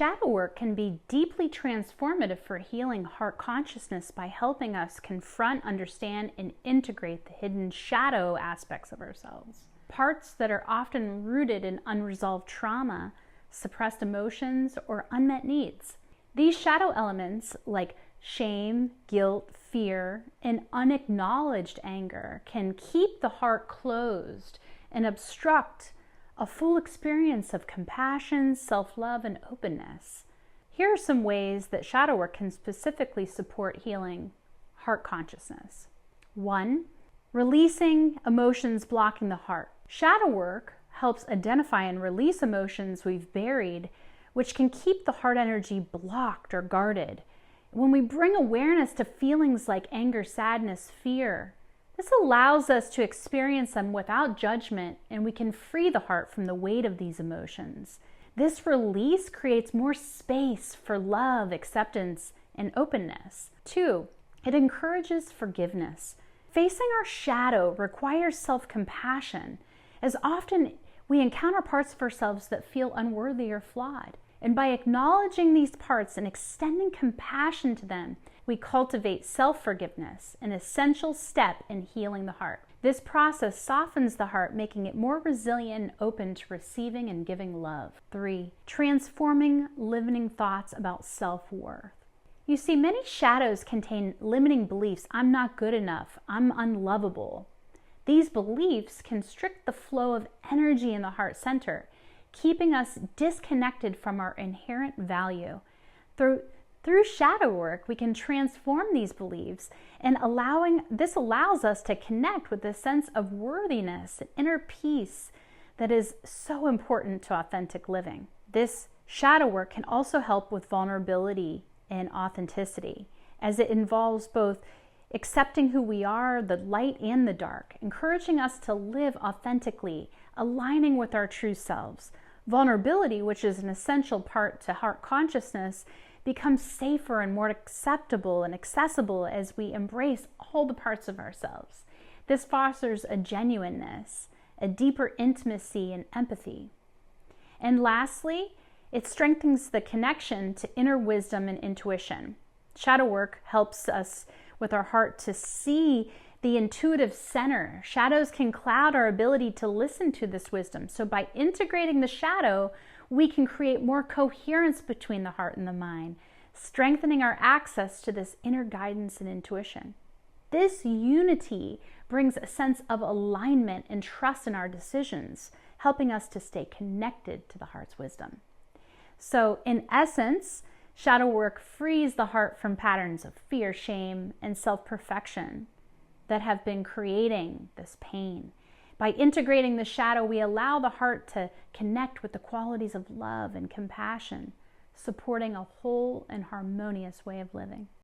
shadow work can be deeply transformative for healing heart consciousness by helping us confront, understand, and integrate the hidden shadow aspects of ourselves. Parts that are often rooted in unresolved trauma, suppressed emotions, or unmet needs. These shadow elements, like shame, guilt, fear, and unacknowledged anger, can keep the heart closed and obstruct a full experience of compassion, self-love, and openness. Here are some ways that shadow work can specifically support healing heart consciousness. 1, releasing emotions blocking the heart. Shadow work helps identify and release emotions we've buried, which can keep the heart energy blocked or guarded. When we bring awareness to feelings like anger, sadness, fear, this allows us to experience them without judgment, and we can free the heart from the weight of these emotions. This release creates more space for love, acceptance, and openness. 2, it encourages forgiveness. Facing our shadow requires self-compassion, as often we encounter parts of ourselves that feel unworthy or flawed. And by acknowledging these parts and extending compassion to them, we cultivate self-forgiveness, an essential step in healing the heart. This process softens the heart, making it more resilient and open to receiving and giving love. 3, transforming limiting thoughts about self-worth. You see, many shadows contain limiting beliefs. I'm not good enough. I'm unlovable. These beliefs constrict the flow of energy in the heart center, keeping us disconnected from our inherent value. Through shadow work, we can transform these beliefs, and this allows us to connect with a sense of worthiness and inner peace that is so important to authentic living. This shadow work can also help with vulnerability and authenticity, as it involves both accepting who we are, the light and the dark, encouraging us to live authentically, aligning with our true selves. Vulnerability, which is an essential part to heart consciousness, becomes safer and more acceptable and accessible as we embrace all the parts of ourselves. This fosters a genuineness, a deeper intimacy and empathy. And lastly, it strengthens the connection to inner wisdom and intuition. Shadow work helps us with our heart to see the intuitive center. Shadows can cloud our ability to listen to this wisdom. So by integrating the shadow, we can create more coherence between the heart and the mind, strengthening our access to this inner guidance and intuition. This unity brings a sense of alignment and trust in our decisions, helping us to stay connected to the heart's wisdom. So in essence, shadow work frees the heart from patterns of fear, shame, and self-perfection that have been creating this pain. By integrating the shadow, we allow the heart to connect with the qualities of love and compassion, supporting a whole and harmonious way of living.